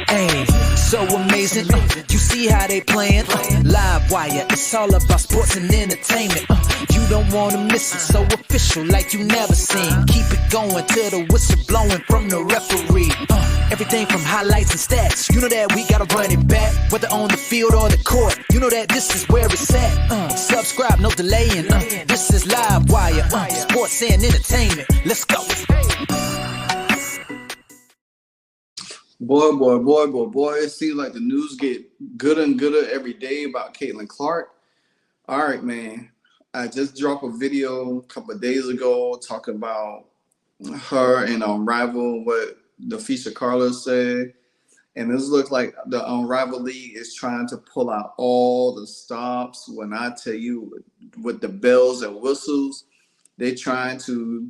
Hey, so amazing. You see how they playing? Live wire, it's all about sports and entertainment. You don't wanna miss it, so official like you never seen. Keep it going till the whistle blowing from the referee. Everything from highlights and stats, you know that we gotta run it back. Whether on the field or the court, you know that this is where it's at. Subscribe, no delaying. This is Live Wire, sports and entertainment. Let's go. Boy, it seems like the news get gooder and gooder every day about Caitlin Clark. All right, man. I just dropped a video a couple of days ago talking about her and Unrivaled, what the feature Carlos said. And this looks like the Unrivaled League is trying to pull out all the stops. When I tell you, with the bells and whistles, they're trying to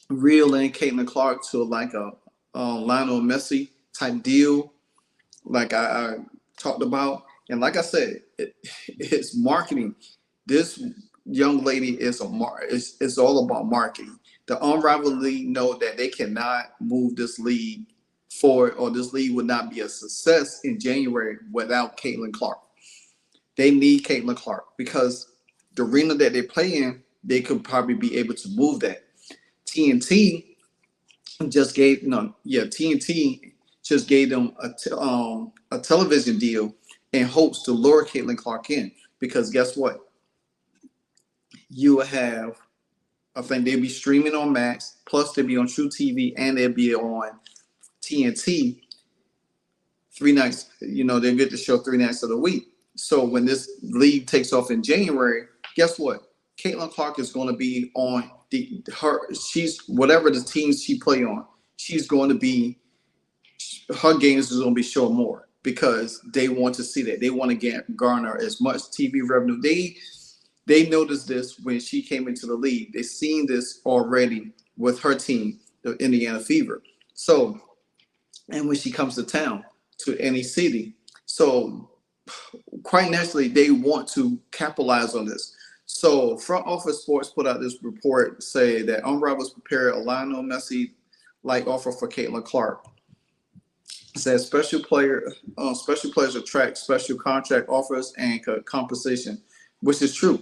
reel in Caitlin Clark to like a Lionel Messi type deal, like I talked about. And like I said, it's marketing. This young lady is it's all about marketing. The Unrivaled League know that they cannot move this league forward, or this league would not be a success in January without Caitlin Clark. They need Caitlin Clark because the arena that they play in, they could probably be able to move that. TNT just gave TNT just gave them a television deal in hopes to lure Caitlin Clark in, because guess what? You will have, I think they'll be streaming on Max, plus they'll be on truTV, and they'll be on TNT 3 nights. You know, they get to show 3 nights of the week. So when this league takes off in January, guess what? Caitlin Clark is going to be on she's whatever the teams she play on. She's going to be, her games is going to be showing more, because they want to see that. They want to garner as much TV revenue. They noticed this when she came into the league. They've seen this already with her team, the Indiana Fever. So, and when she comes to town, to any city. So quite naturally, they want to capitalize on this. So Front Office Sports put out this report say that Unrivaled prepared a Lionel Messi-like offer for Caitlin Clark. It says special players attract special contract offers and compensation, which is true.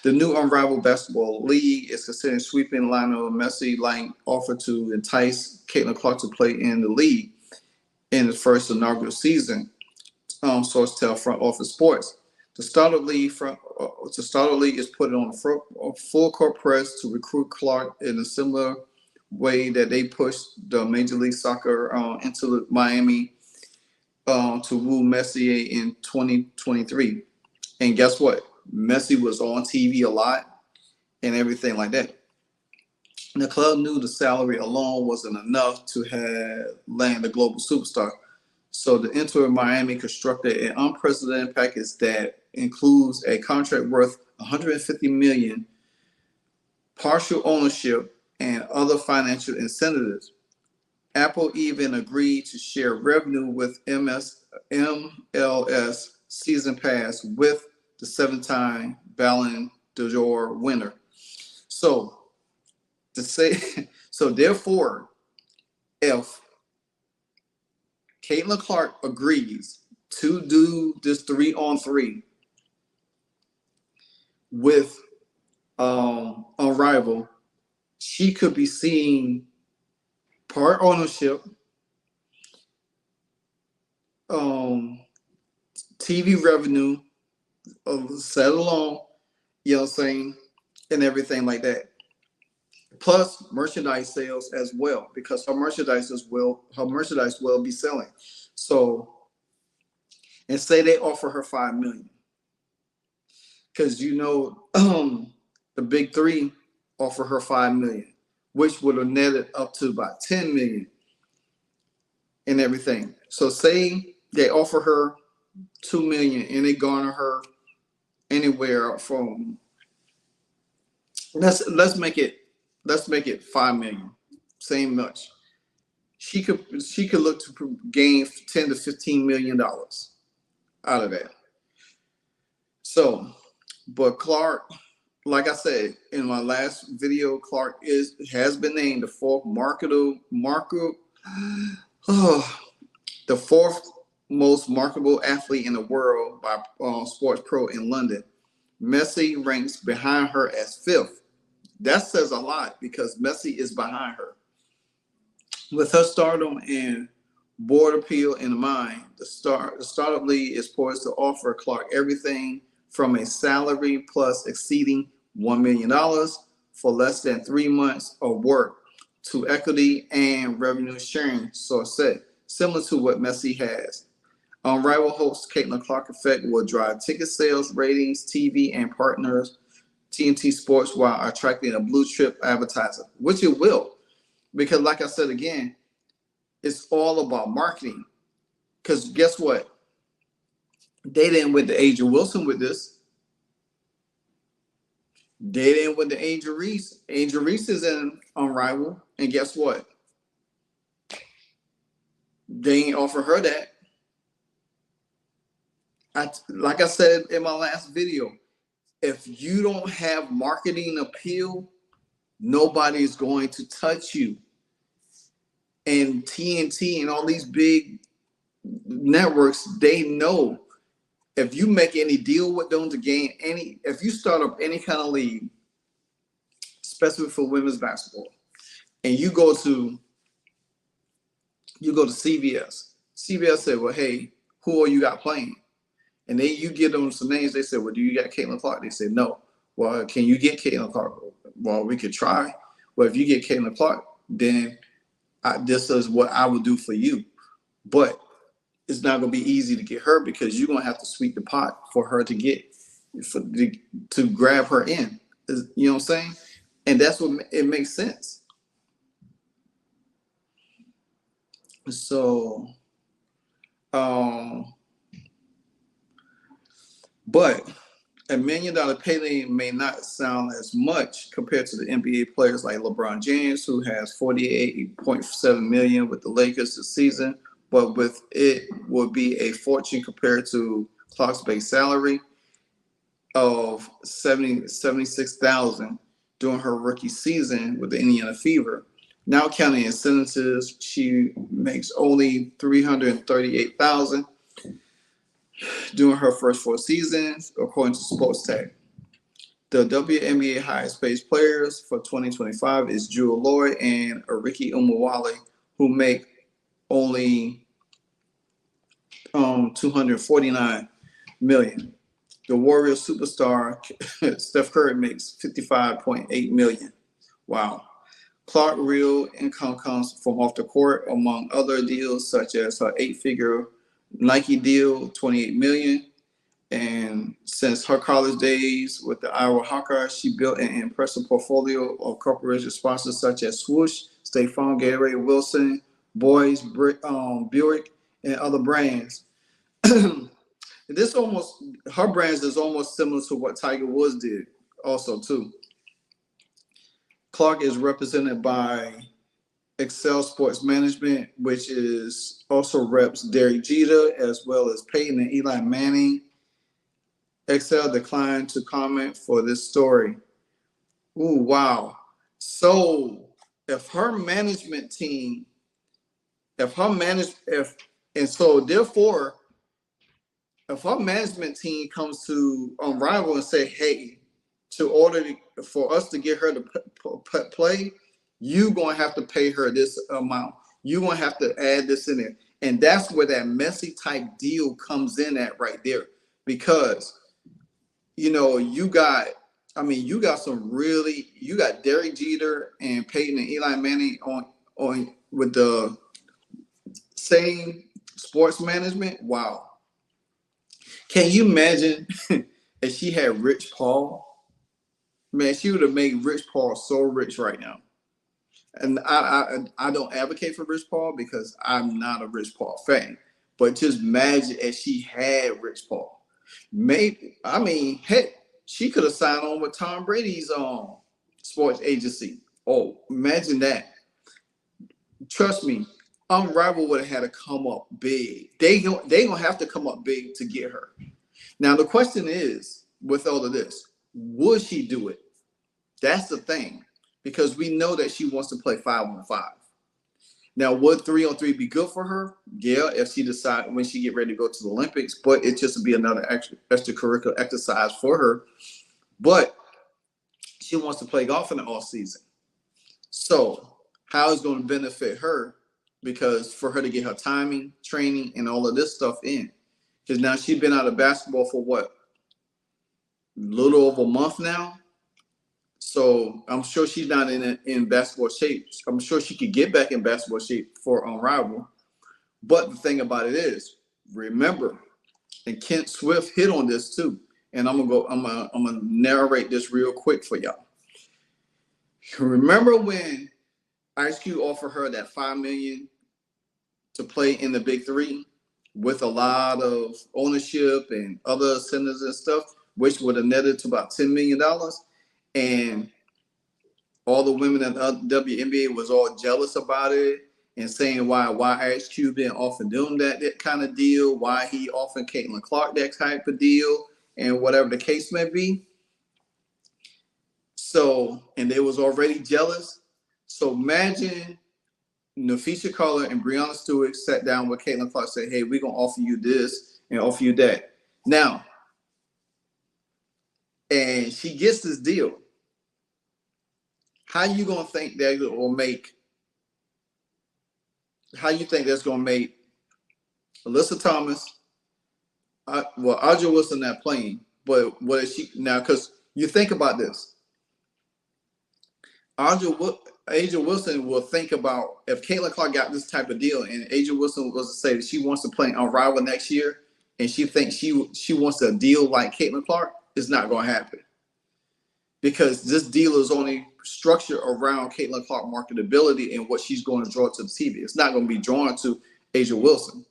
The new Unrivaled Basketball League is considering sweeping Lionel Messi-like offer to entice Caitlin Clark to play in the league in the first inaugural season. Sources tell Front Office Sports. The Starter League is putting on a full court press to recruit Clark in a similar way that they pushed the Major League Soccer into Miami to woo Messi in 2023. And guess what? Messi was on TV a lot and everything like that. The club knew the salary alone wasn't enough to land the global superstar. So the Inter Miami constructed an unprecedented package that includes a contract worth $150 million, partial ownership, and other financial incentives. Apple even agreed to share revenue with MLS season pass with the 7-time Ballon d'Or winner. So therefore, if Caitlin Clark agrees to do this 3-on-3 with Unrivaled, she could be seeing part ownership, TV revenue, set alone, you know what I'm saying, and everything like that. Plus merchandise sales as well, because her merchandise will be selling. So, and say they offer her $5 million, because you know the big three offer her $5 million, which would have netted up to about $10 million and everything. So say they offer her $2 million and they garner her anywhere from let's make it $5 million, same much. She could look to gain $10 to $15 million out of that. So, but Clark, like I said in my last video, Clark has been named the fourth Oh, the fourth most marketable athlete in the world by Sports Pro in London. Messi ranks behind her as fifth. That says a lot because Messi is behind her. With her stardom and board appeal in mind, the startup league is poised to offer Clark everything from a salary plus exceeding $1 million for less than 3 months of work to equity and revenue sharing, source said, similar to what Messi has. Unrivaled host Caitlin Clark effect will drive ticket sales, ratings, TV, and partners TNT Sports while attracting a blue chip advertiser, which it will. Because like I said again, it's all about marketing. Because guess what? They didn't win the Angel Wilson with this. They didn't win the Angel Reese. Angel Reese is in Unrivaled. And guess what? They ain't offer her that. Like I said in my last video, if you don't have marketing appeal, nobody's going to touch you. And TNT and all these big networks, they know if you make any deal with them to gain any, if you start up any kind of league, especially for women's basketball, and you go to CBS. CBS said, well, hey, who are you got playing? And then you give them some names. They said, well, do you got Caitlin Clark? They said, no. Well, can you get Caitlin Clark? Well, we could try. Well, if you get Caitlin Clark, then this is what I would do for you. But it's not going to be easy to get her because you're going to have to sweep the pot for her to get, to grab her in. You know what I'm saying? And that's what it makes sense. So, but $1 million payday may not sound as much compared to the NBA players like LeBron James, who has $48.7 million with the Lakers this season, but with it would be a fortune compared to Clark's base salary of $76,000 during her rookie season with the Indiana Fever. Now counting incentives, she makes only $338,000 during her first 4 seasons, according to Sports Tech. The WNBA highest paid players for 2025 is Jewel Lloyd and Ariki Umuwale, who make only $249 million. The Warriors superstar Steph Curry makes $55.8 million. Wow. Clark real income comes from off the court, among other deals such as her 8-figure Nike deal, $28 million. And since her college days with the Iowa Hawkeyes, she built an impressive portfolio of corporation sponsors such as Swoosh, State Farm, Gatorade, Wilson, Boys, Buick, and other brands. Her brands is almost similar to what Tiger Woods did also too. Clark is represented by Excel Sports Management, which is also reps Derek Jeter as well as Peyton and Eli Manning. Excel declined to comment for this story. Ooh, wow. So if her management team, if her management team comes to Unrivaled and say, hey, for us to get her to play, you're going to have to pay her this amount. You're going to have to add this in there. And that's where that Messi type deal comes in at right there. Because, you got Derek Jeter and Peyton and Eli Manning on with the same sports management. Wow. Can you imagine if she had Rich Paul? Man, she would have made Rich Paul so rich right now. And I don't advocate for Rich Paul because I'm not a Rich Paul fan. But just imagine if she had Rich Paul. She could have signed on with Tom Brady's sports agency. Oh, imagine that. Trust me, Unrivaled would have had to come up big. They gonna have to come up big to get her. Now the question is, with all of this, would she do it? That's the thing, because we know that she wants to play 5-on-5. Now, would 3-on-3 be good for her? Yeah, if she decide when she get ready to go to the Olympics, but it just would be another extracurricular exercise for her. But she wants to play golf in the off season. So how is going to benefit her? Because for her to get her timing, training, and all of this stuff in, because now she's been out of basketball for what, a little over a month now. So I'm sure she's not in basketball shape. I'm sure she could get back in basketball shape for Unrivaled. But the thing about it is, remember, and Kent Swift hit on this too. And I'm gonna narrate this real quick for y'all. Remember when Ice Cube offered her that $5 million to play in the Big Three with a lot of ownership and other incentives and stuff, which would have netted to about $10 million. And all the women at the WNBA was all jealous about it and saying why Ice Cube didn't offer them that kind of deal, why he offered Caitlin Clark that type of deal, and whatever the case may be. So, and they was already jealous. So imagine Nafisha Carter and Breonna Stewart sat down with Caitlin Clark, said, hey, we're going to offer you this and offer you that. Now, and she gets this deal. How you going to think that will make, how you think that's going to make Alyssa Thomas, Audra Wilson not playing, but what is she now? Because you think about this. Aja Wilson will think about if Caitlin Clark got this type of deal and Aja Wilson was to say that she wants to play Unrivaled next year and she thinks she wants a deal like Caitlin Clark, it's not going to happen. Because this deal is only structured around Caitlin Clark marketability and what she's going to draw to the TV. It's not going to be drawn to Aja Wilson.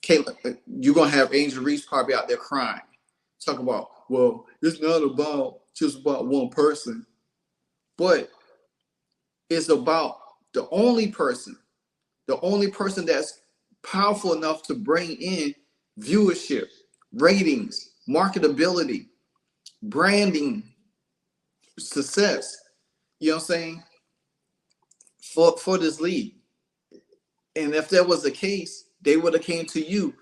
Caitlin, you're going to have Angel Reese probably out there crying. Talk about, well, it's not about just about one person. But it's about the only person that's powerful enough to bring in viewership, ratings, marketability, branding, success. You know what I'm saying? For this league. And if that was the case, they would have came to you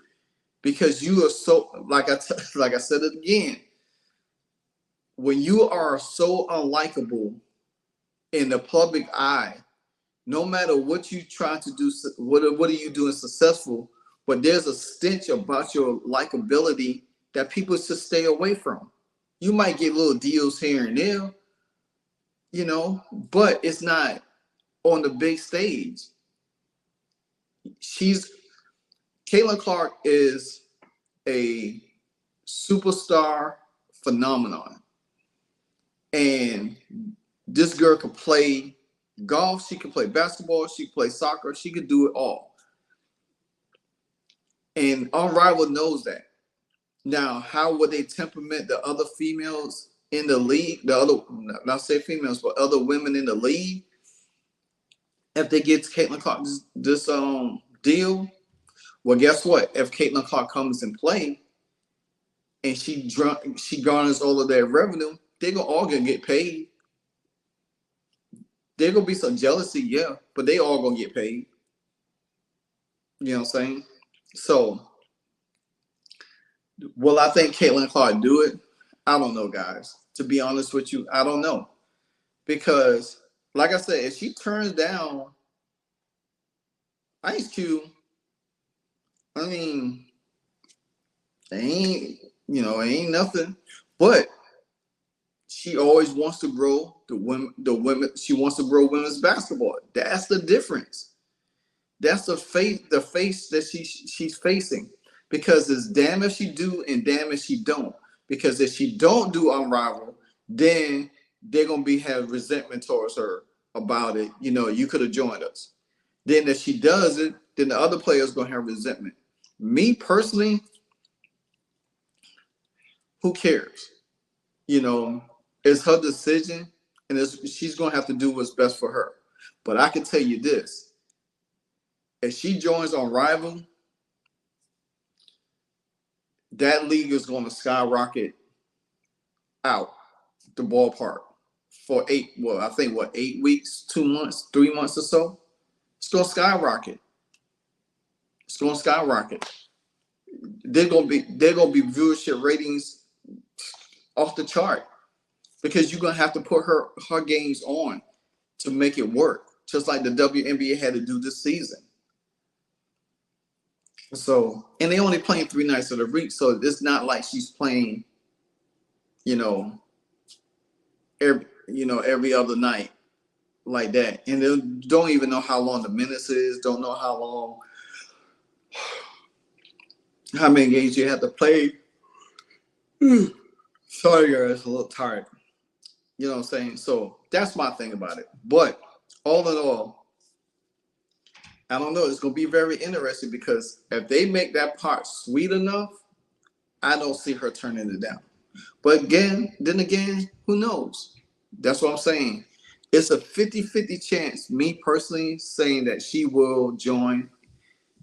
because you are so, like I said it again, when you are so unlikable in the public eye, no matter what you try to do, what are you doing successful, but there's a stench about your likability that people should stay away from. You might get little deals here and there, you know, but it's not on the big stage. Caitlin Clark is a superstar phenomenon. And this girl could play golf, she could play basketball, she could play soccer, she could do it all. And Unrivaled knows that. Now, how would they temperament the other females in the league, the other, not say females, but other women in the league, if they get Caitlin Clark this deal? Well, guess what? If Caitlin Clark comes and play and she garners all of that revenue, they're all gonna get paid. There's gonna be some jealousy, yeah, but they all gonna get paid. You know what I'm saying? So, will I think Caitlin Clark do it? I don't know, guys. To be honest with you, I don't know. Because, like I said, if she turns down Ice Cube, I mean, it ain't nothing. But she always wants to grow the women. She wants to grow women's basketball. That's the difference. That's the face that she's facing. Because it's damn if she do and damn if she don't. Because if she don't do Unrivaled, then they're gonna have resentment towards her about it. You know, you could have joined us. Then if she does it, then the other players gonna have resentment. Me personally, who cares? You know, it's her decision, and she's gonna have to do what's best for her. But I can tell you this: if she joins Unrivaled, that league is going to skyrocket out the ballpark for 8 weeks, 2 months, 3 months or so. It's gonna skyrocket. It's gonna skyrocket. They're gonna be viewership ratings off the chart because you're gonna have to put her games on to make it work, just like the WNBA had to do this season. So, and they only playing 3 nights of the week, so it's not like she's playing, every other night like that. And they don't even know how long the minutes is, don't know how many games you have to play. Sorry, guys, a little tired. You know what I'm saying? So that's my thing about it. But all in all, I don't know. It's going to be very interesting because if they make that part sweet enough, I don't see her turning it down. But then again, who knows? That's what I'm saying. It's a 50-50 chance, me personally saying that she will join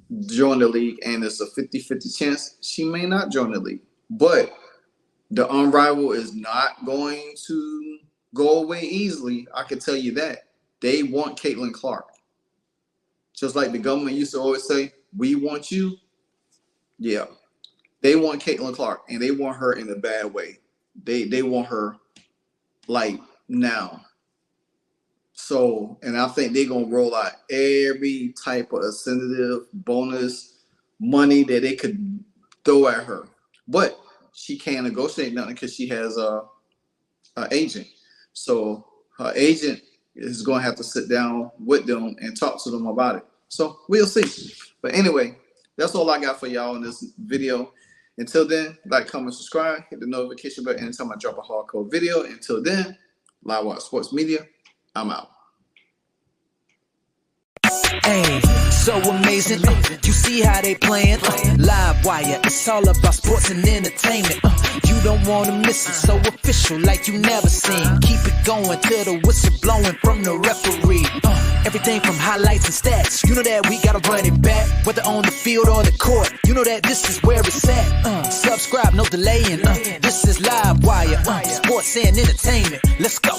the league, and it's a 50-50 chance she may not join the league. But the Unrivaled is not going to go away easily. I can tell you that. They want Caitlin Clark. Just like the government used to always say, we want you. Yeah. They want Caitlin Clark, and they want her in a bad way. They want her like now. So, and I think they're going to roll out every type of incentive, bonus, money that they could throw at her. But she can't negotiate nothing because she has an agent. So her agent is going to have to sit down with them and talk to them about it. So we'll see. But anyway, that's all I got for y'all in this video. Until then, like, comment, subscribe, hit the notification bell anytime I drop a hardcore video. Until then, Live Wire Sports Media, I'm out. Hey, so amazing. You see how they playing? Live Wire, it's all about sports and entertainment. You don't want to miss it, so official like you never seen. Keep it going till the whistle blowing from the referee. Everything from highlights and stats. You know that we gotta run it back, whether on the field or the court. You know that this is where it's at. Subscribe, no delaying. This is Live Wire, sports and entertainment. Let's go.